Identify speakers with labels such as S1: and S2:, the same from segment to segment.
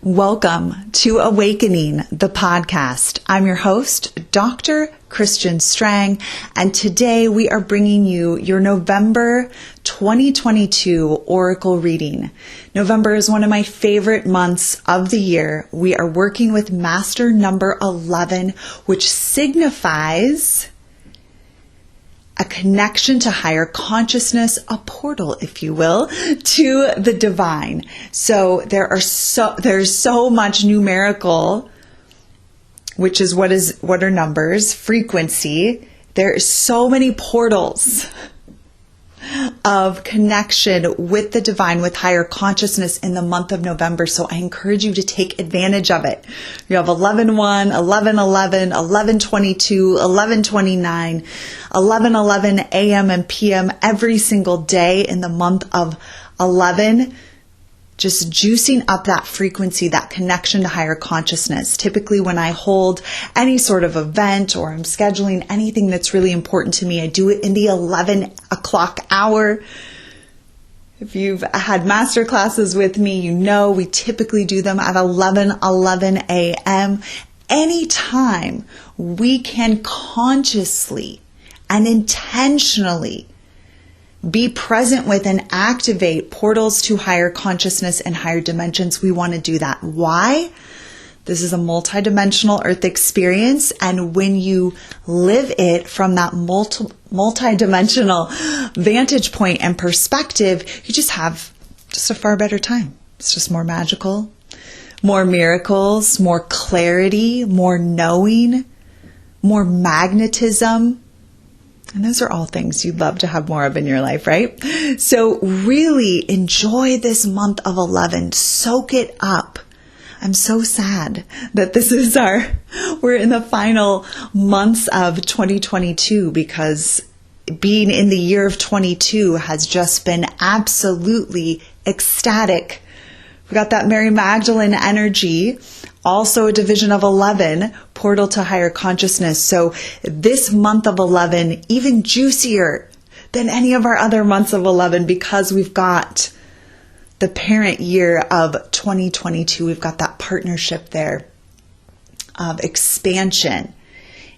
S1: Welcome to Awakening, the podcast. I'm your host, Dr. Christian Strang, and today we are bringing you your November 2022 Oracle reading. November is one of my favorite months of the year. We are working with Master number 11, which signifies a connection to higher consciousness, a portal, if you will, to the divine. So there's so much numerical, which is what are numbers, frequency. There are so many portals of connection with the divine, with higher consciousness in the month of November. So I encourage you to take advantage of it. You have 11-1, 11-11, 11-22, 11-29, 11-11 a.m. and p.m. every single day in the month of 11. Just juicing up that frequency, that connection to higher consciousness. Typically when I hold any sort of event or I'm scheduling anything that's really important to me, I do it in the 11 o'clock hour. If you've had master classes with me, you know we typically do them at 11:11 a.m. Anytime we can consciously and intentionally be present with and activate portals to higher consciousness and higher dimensions, we want to do that. Why? This is a multidimensional earth experience, and when you live it from that multidimensional vantage point and perspective, you just have a far better time. It's just more magical, more miracles, more clarity, more knowing, more magnetism. And those are all things you'd love to have more of in your life, right? So really enjoy this month of 11. Soak it up. I'm so sad that we're in the final months of 2022, because being in the year of 22 has just been absolutely ecstatic. We got that Mary Magdalene energy, also a division of 11, portal to higher consciousness. So this month of 11, even juicier than any of our other months of 11, because we've got the parent year of 2022. We've got that partnership there of expansion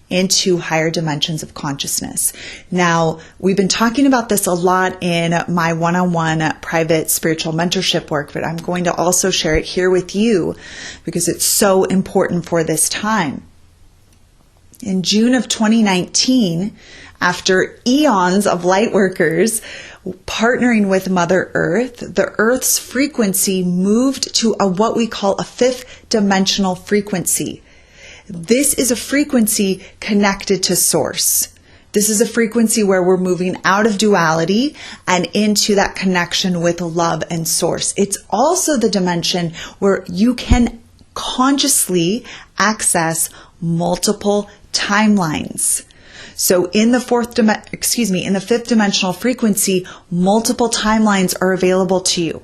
S1: into higher dimensions of consciousness. Now, we've been talking about this a lot in my one-on-one private spiritual mentorship work, but I'm going to also share it here with you because it's so important for this time. In June of 2019, after eons of light workers partnering with Mother Earth, the Earth's frequency moved to what we call a fifth dimensional frequency. This is a frequency connected to source. This is a frequency where we're moving out of duality and into that connection with love and source. It's also the dimension where you can consciously access multiple timelines. So in the in the fifth dimensional frequency, multiple timelines are available to you.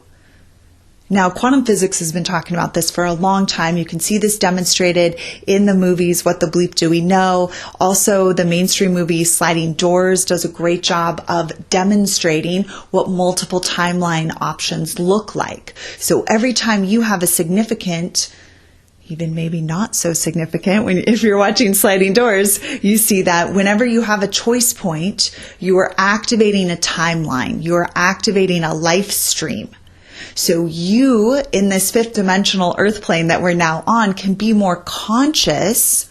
S1: Now, quantum physics has been talking about this for a long time. You can see this demonstrated in the movies, What the Bleep Do We Know? Also, the mainstream movie Sliding Doors does a great job of demonstrating what multiple timeline options look like. So every time you have a significant, even maybe not so significant, if you're watching Sliding Doors, you see that whenever you have a choice point, you are activating a timeline. You are activating a life stream. So you, in this fifth dimensional earth plane that we're now on, can be more conscious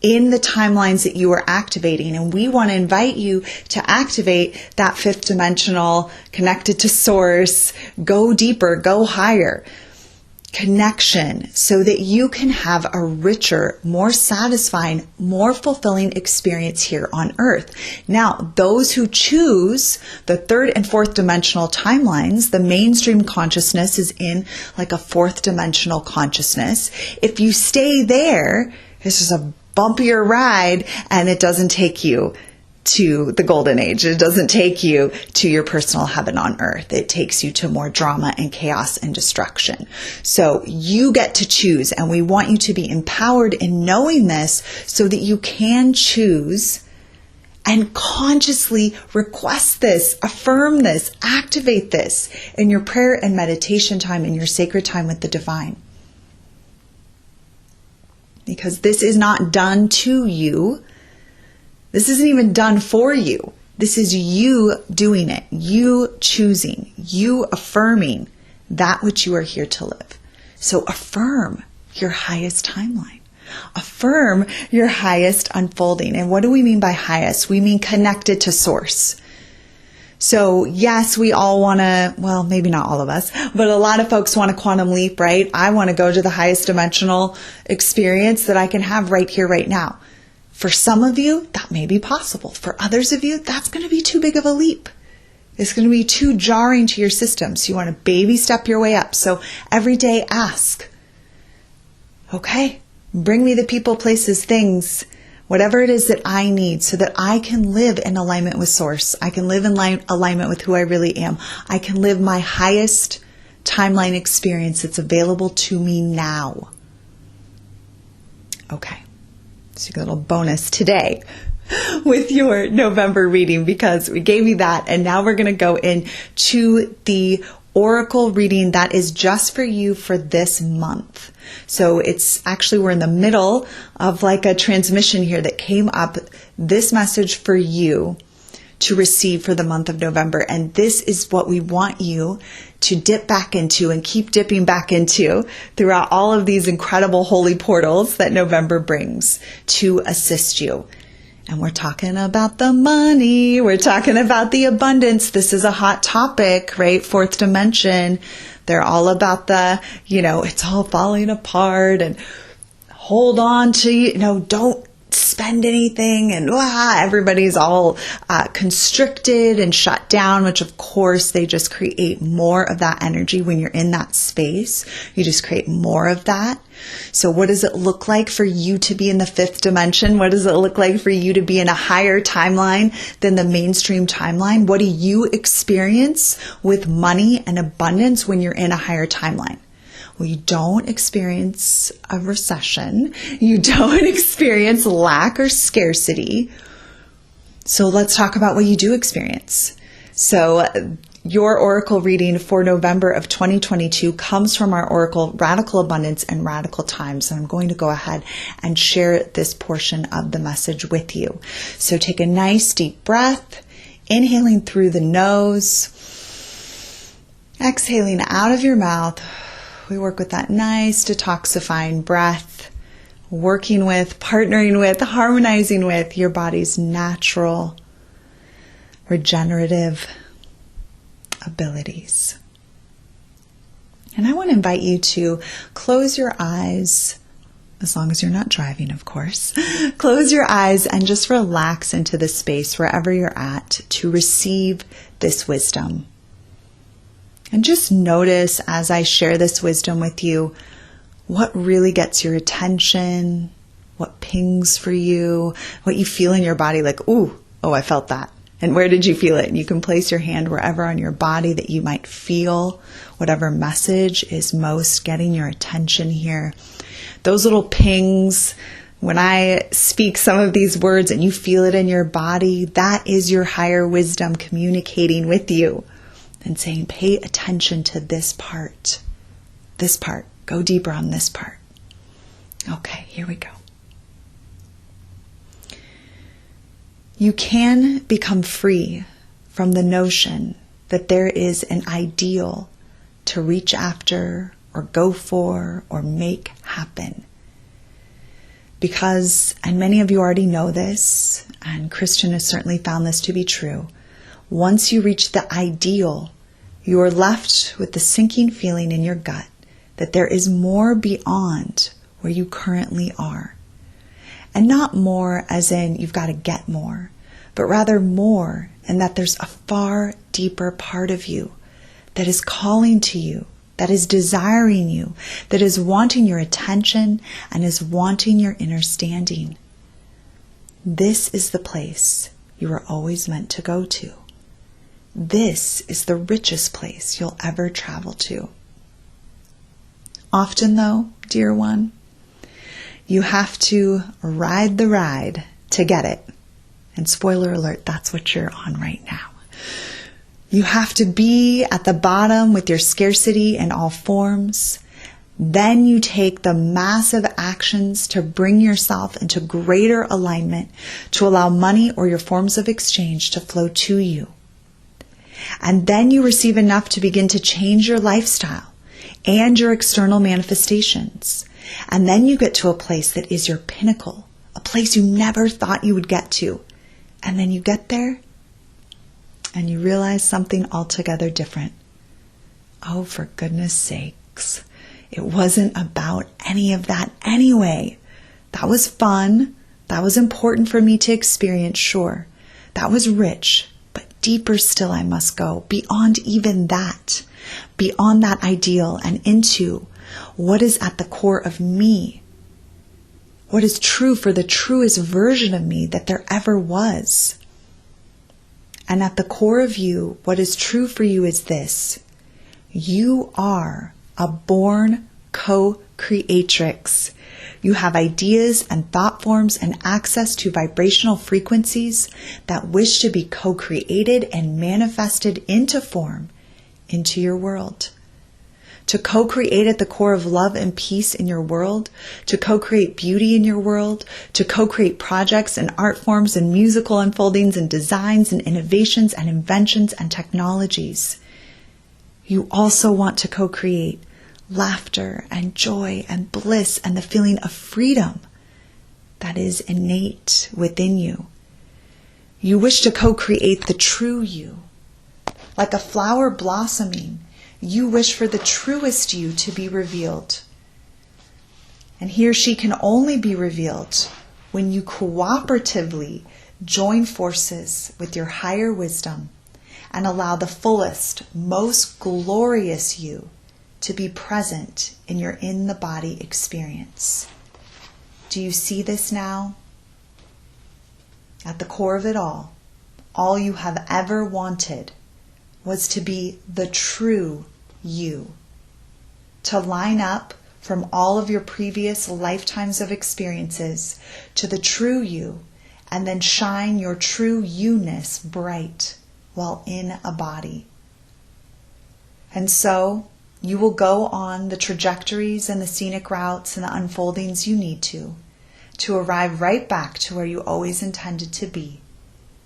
S1: in the timelines that you are activating. And we want to invite you to activate that fifth dimensional, connected to source, go deeper, go higher connection, so that you can have a richer, more satisfying, more fulfilling experience here on Earth. Now, those who choose the third and fourth dimensional timelines, the mainstream consciousness is in like a fourth dimensional consciousness. If you stay there, it's just a bumpier ride, and it doesn't take you to the golden age. It doesn't take you to your personal heaven on earth. It takes you to more drama and chaos and destruction. So you get to choose, and we want you to be empowered in knowing this so that you can choose and consciously request this, affirm this, activate this in your prayer and meditation time, in your sacred time with the divine. because this is not done to you. This isn't even done for you. This is you doing it, you choosing, you affirming that which you are here to live. So affirm your highest timeline. Affirm your highest unfolding. And what do we mean by highest? We mean connected to source. So yes, we all want to, well, maybe not all of us, but a lot of folks want a quantum leap, right? I want to go to the highest dimensional experience that I can have right here, right now. For some of you, that may be possible. For others of you, that's going to be too big of a leap. It's going to be too jarring to your system. So you want to baby step your way up. So every day ask, okay, bring me the people, places, things, whatever it is that I need so that I can live in alignment with source. I can live in alignment with who I really am. I can live my highest timeline experience that's available to me now. Okay. So you get a little bonus today with your November reading because we gave you that. And now we're going to go into the oracle reading that is just for you for this month. So it's actually, we're in the middle of like a transmission here that came up, this message for you to receive for the month of November. And this is what we want you to dip back into and keep dipping back into throughout all of these incredible holy portals that November brings to assist you. And we're talking about the money. We're talking about the abundance. This is a hot topic, right? Fourth dimension. They're all about the, it's all falling apart and hold on to, don't spend anything and everybody's all constricted and shut down, which of course they just create more of that energy when you're in that space. You just create more of that. So what does it look like for you to be in the fifth dimension? What does it look like for you to be in a higher timeline than the mainstream timeline? What do you experience with money and abundance when you're in a higher timeline? Well, you don't experience a recession. You don't experience lack or scarcity. So let's talk about what you do experience. So your oracle reading for November of 2022 comes from our oracle Radical Abundance and Radical Times. And I'm going to go ahead and share this portion of the message with you. So take a nice deep breath, inhaling through the nose, exhaling out of your mouth. We work with that nice detoxifying breath, working with, partnering with, harmonizing with your body's natural regenerative abilities. And I want to invite you to close your eyes, as long as you're not driving, of course. Close your eyes and just relax into the space wherever you're at to receive this wisdom. And just notice as I share this wisdom with you, what really gets your attention, what pings for you, what you feel in your body like, ooh, oh, I felt that. And where did you feel it? And you can place your hand wherever on your body that you might feel whatever message is most getting your attention here. Those little pings, when I speak some of these words and you feel it in your body, that is your higher wisdom communicating with you and saying, pay attention to this part. This part. Go deeper on this part. Okay, here we go. You can become free from the notion that there is an ideal to reach after or go for or make happen. Because, and many of you already know this, and Christian has certainly found this to be true, once you reach the ideal, you are left with the sinking feeling in your gut that there is more beyond where you currently are. And not more as in you've got to get more, but rather more in that there's a far deeper part of you that is calling to you, that is desiring you, that is wanting your attention and is wanting your understanding. This is the place you are always meant to go to. This is the richest place you'll ever travel to. Often though, dear one, you have to ride the ride to get it. And spoiler alert, that's what you're on right now. You have to be at the bottom with your scarcity in all forms. Then you take the massive actions to bring yourself into greater alignment, to allow money or your forms of exchange to flow to you. And then you receive enough to begin to change your lifestyle and your external manifestations. And then you get to a place that is your pinnacle, a place you never thought you would get to. And then you get there and you realize something altogether different. Oh, for goodness sakes. It wasn't about any of that anyway. That was fun. That was important for me to experience, sure. That was rich, but deeper still I must go, beyond even that, beyond that ideal and into what is at the core of me, what is true for the truest version of me that there ever was. And at the core of you, what is true for you is this: you are a born co-creatrix. You have ideas and thought forms and access to vibrational frequencies that wish to be co-created and manifested into form, into your world. To co-create at the core of love and peace in your world, to co-create beauty in your world, to co-create projects and art forms and musical unfoldings and designs and innovations and inventions and technologies. You also want to co-create laughter and joy and bliss and the feeling of freedom that is innate within you. You wish to co-create the true you. Like a flower blossoming, you wish for the truest you to be revealed. And he or she can only be revealed when you cooperatively join forces with your higher wisdom and allow the fullest, most glorious you to be present in your in-the-body experience. Do you see this now? At the core of it all you have ever wanted was to be the true you, to line up from all of your previous lifetimes of experiences to the true you, and then shine your true you-ness bright while in a body. And so you will go on the trajectories and the scenic routes and the unfoldings you need to arrive right back to where you always intended to be,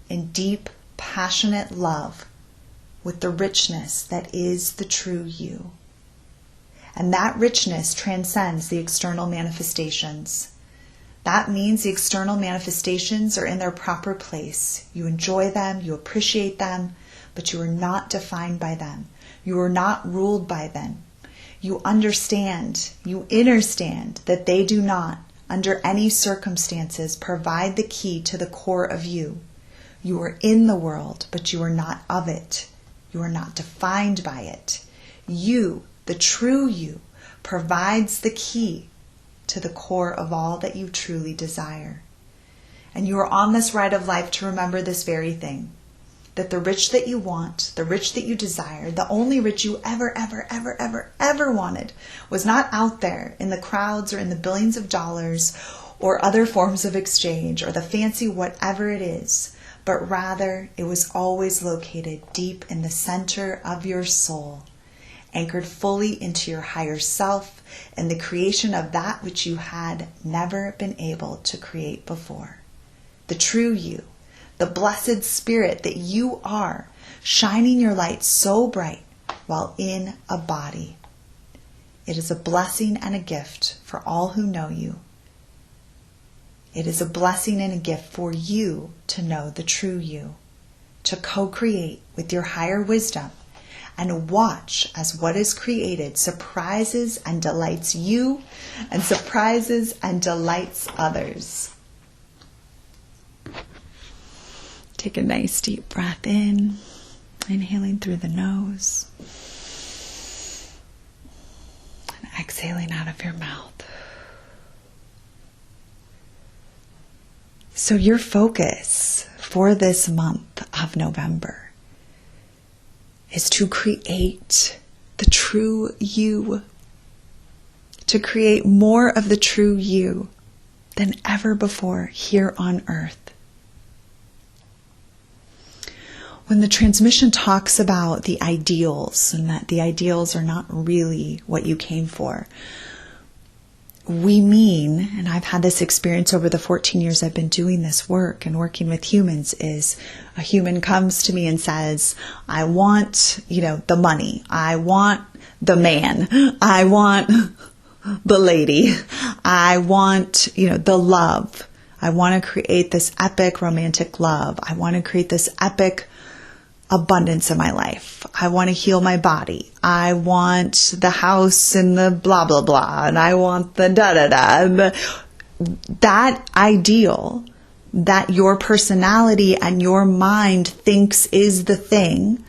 S1: in deep, passionate love with the richness that is the true you. And that richness transcends the external manifestations. That means the external manifestations are in their proper place. You enjoy them, you appreciate them, but you are not defined by them. You are not ruled by them. You understand, you understand that they do not, under any circumstances, provide the key to the core of you. You are in the world, but you are not of it. You are not defined by it. You, the true you, provides the key to the core of all that you truly desire. And you are on this ride of life to remember this very thing, that the rich that you want, the rich that you desire, the only rich you ever wanted was not out there in the crowds or in the billions of dollars or other forms of exchange or the fancy whatever it is, but rather it was always located deep in the center of your soul, anchored fully into your higher self and the creation of that which you had never been able to create before. The true you, the blessed spirit that you are, shining your light so bright while in a body. It is a blessing and a gift for all who know you. It is a blessing and a gift for you to know the true you, to co-create with your higher wisdom and watch as what is created surprises and delights you and surprises and delights others. Take a nice deep breath in, inhaling through the nose and exhaling out of your mouth. So your focus for this month of November is to create the true you, to create more of the true you than ever before here on earth. when the transmission talks about the ideals and that the ideals are not really what you came for, we mean, and I've had this experience over the 14 years I've been doing this work and working with humans, is a human comes to me and says, I want, the money. I want the man. I want the lady. I want, the love. I want to create this epic romantic love. I want to create this epic abundance in my life. I want to heal my body. I want the house and the blah, blah, blah. And I want the da, da, da. That ideal that your personality and your mind thinks is the thing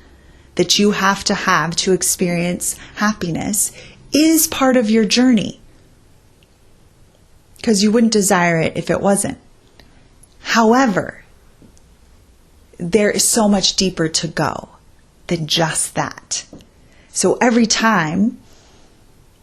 S1: that you have to experience happiness is part of your journey. Because you wouldn't desire it if it wasn't. However, there is so much deeper to go than just that. So every time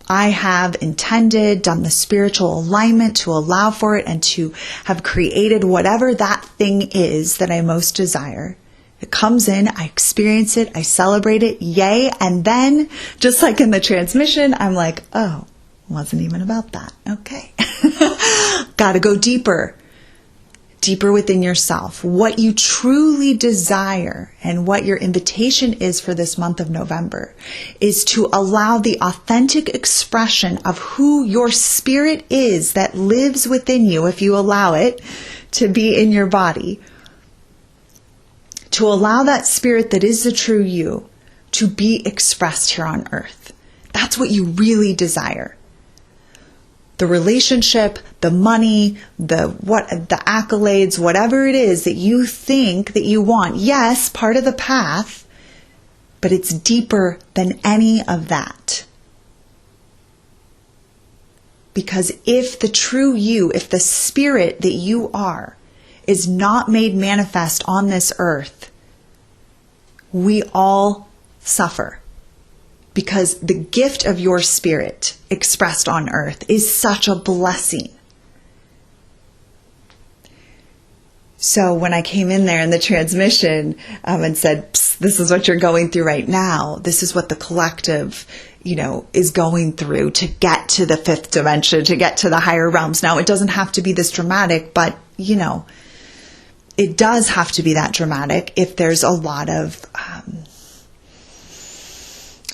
S1: I have intended, done the spiritual alignment to allow for it and to have created whatever that thing is that I most desire, it comes in, I experience it, I celebrate it, yay. And then, just like in the transmission, I'm like, oh, wasn't even about that. Okay. Got to go deeper within yourself. What you truly desire and what your invitation is for this month of November is to allow the authentic expression of who your spirit is that lives within you, if you allow it to be in your body, to allow that spirit that is the true you to be expressed here on earth. That's what you really desire. The relationship, the money, the accolades, whatever it is that you think that you want. Yes, part of the path, but it's deeper than any of that. Because if the true you, if the spirit that you are is not made manifest on this earth, we all suffer. Because the gift of your spirit expressed on earth is such a blessing. So when I came in there in the transmission and said, this is what you're going through right now. This is what the collective, is going through to get to the fifth dimension, to get to the higher realms. Now, it doesn't have to be this dramatic, but, it does have to be that dramatic if there's a lot of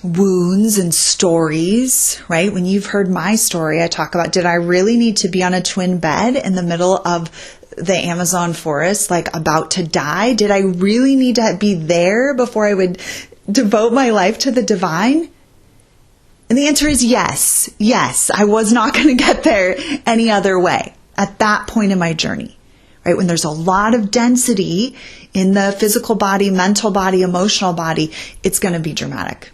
S1: wounds and stories, right? When you've heard my story, I talk about, did I really need to be on a twin bed in the middle of the Amazon forest, like about to die? Did I really need to be there before I would devote my life to the divine? And the answer is yes. Yes, I was not going to get there any other way at that point in my journey, right? When there's a lot of density in the physical body, mental body, emotional body, it's going to be dramatic.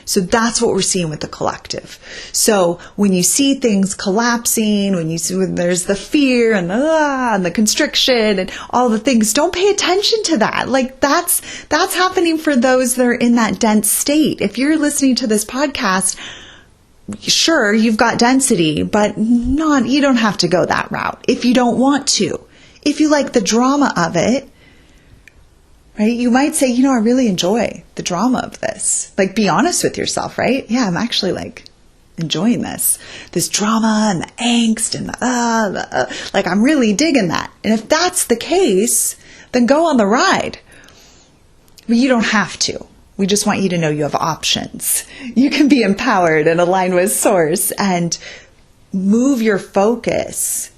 S1: So that's what we're seeing with the collective. So when you see things collapsing, when there's the fear and the constriction and all the things, don't pay attention to that. Like that's happening for those that are in that dense state. If you're listening to this podcast, sure, you've got density, but you don't have to go that route if you don't want to. If you like the drama of it, right? You might say, I really enjoy the drama of this. Like, be honest with yourself, right? Yeah, I'm actually enjoying this drama and the angst and I'm really digging that. And if that's the case, then go on the ride. But you don't have to. We just want you to know you have options. You can be empowered and aligned with source and move your focus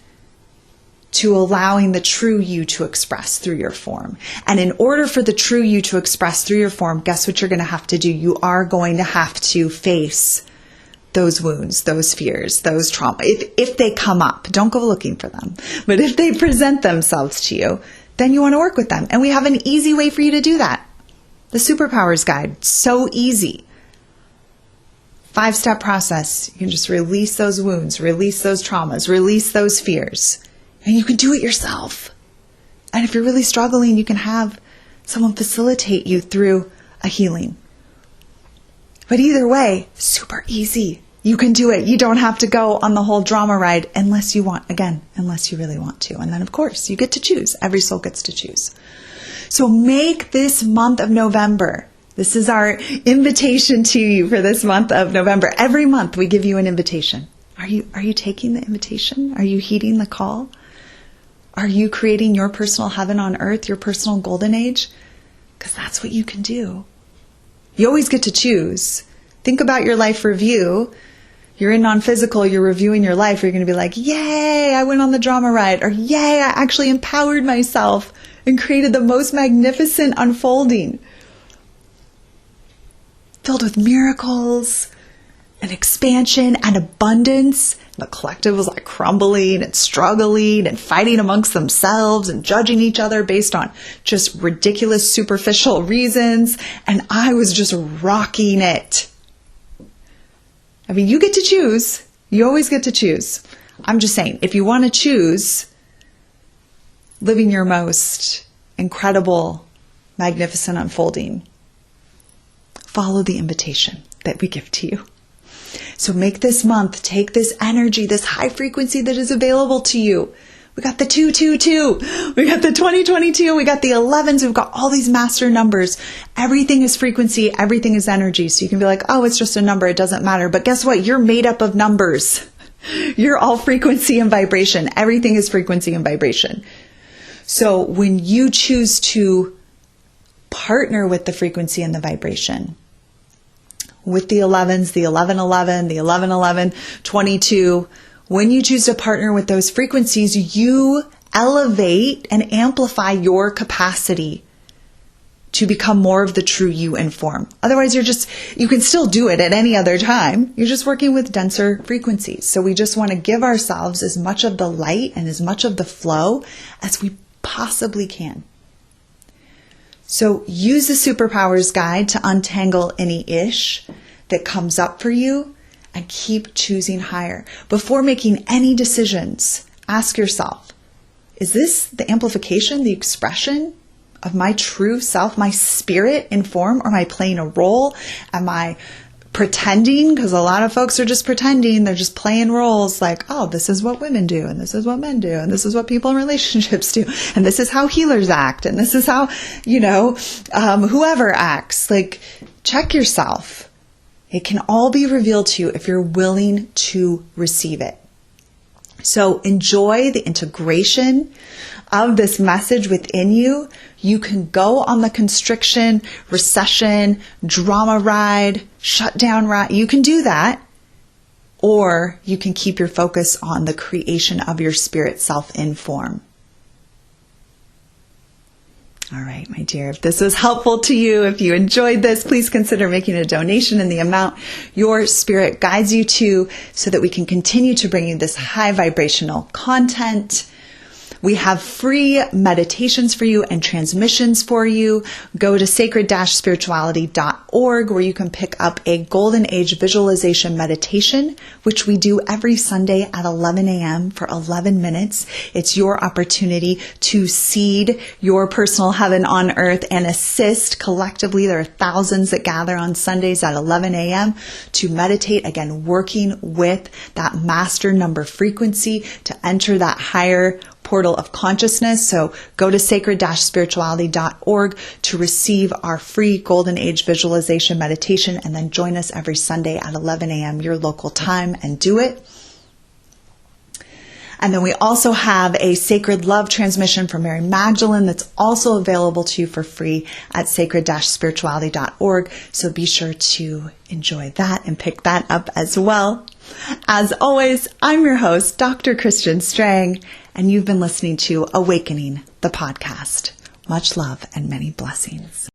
S1: to allowing the true you to express through your form. And in order for the true you to express through your form, guess what you're going to have to do? You are going to have to face those wounds, those fears, those trauma. If they come up, don't go looking for them. But if they present themselves to you, then you want to work with them. And we have an easy way for you to do that. The Superpowers Guide, so easy. 5-step process. You can just release those wounds, release those traumas, release those fears. And you can do it yourself. And if you're really struggling, you can have someone facilitate you through a healing. But either way, super easy. You can do it. You don't have to go on the whole drama ride unless you want, again, unless you really want to. And then, of course, you get to choose. Every soul gets to choose. So make this month of November. This is our invitation to you for this month of November. Every month we give you an invitation. Are you taking the invitation? Are you heeding the call? Are you creating your personal heaven on earth, your personal golden age? Because that's what you can do. You always get to choose. Think about your life review. You're in non-physical, you're reviewing your life. You're going to be like, yay, I went on the drama ride. Or yay, I actually empowered myself and created the most magnificent unfolding. Filled with miracles and expansion and abundance. The collective was like crumbling and struggling and fighting amongst themselves and judging each other based on just ridiculous superficial reasons. And I was just rocking it. I mean, you get to choose. You always get to choose. I'm just saying, if you want to choose living your most incredible, magnificent unfolding, follow the invitation that we give to you. So make this month, take this energy, this high frequency that is available to you. We got the 222, we got the 2022, we got the 11s, we've got all these master numbers. Everything is frequency, everything is energy. So you can be like, oh, it's just a number, it doesn't matter. But guess what? You're made up of numbers. You're all frequency and vibration. Everything is frequency and vibration. So when you choose to partner with the frequency and the vibration, with the 11s, the 1111, the 1111, 22, when you choose to partner with those frequencies, you elevate and amplify your capacity to become more of the true you in form. Otherwise, you can still do it at any other time. You're just working with denser frequencies. So we just want to give ourselves as much of the light and as much of the flow as we possibly can. So use the Superpowers Guide to untangle any ish that comes up for you and keep choosing higher. Before making any decisions, ask yourself, is this the amplification, the expression of my true self, my spirit in form, or am I playing a role? Am I pretending? Because a lot of folks are just pretending. They're just playing roles like, oh, this is what women do, and this is what men do, and this is what people in relationships do, and this is how healers act, and this is how, whoever acts. Like, check yourself. It can all be revealed to you if you're willing to receive it. So enjoy the integration of this message within you. You can go on the constriction, recession, drama ride, shutdown ride. You can do that. Or you can keep your focus on the creation of your spirit self in form. All right, my dear, if this was helpful to you, if you enjoyed this, please consider making a donation in the amount your spirit guides you to so that we can continue to bring you this high vibrational content. We have free meditations for you and transmissions for you. Go to sacred-spirituality.org where you can pick up a Golden Age visualization meditation, which we do every Sunday at 11 a.m. for 11 minutes. It's your opportunity to seed your personal heaven on earth and assist collectively. There are thousands that gather on Sundays at 11 a.m. to meditate, again, working with that master number frequency to enter that higher portal of consciousness. So go to sacred-spirituality.org to receive our free Golden Age visualization meditation and then join us every Sunday at 11 a.m. your local time and do it. And then we also have a Sacred Love transmission from Mary Magdalene that's also available to you for free at sacred-spirituality.org. So be sure to enjoy that and pick that up as well. As always, I'm your host, Dr. Christian Strang, and you've been listening to Awakening, the podcast. Much love and many blessings.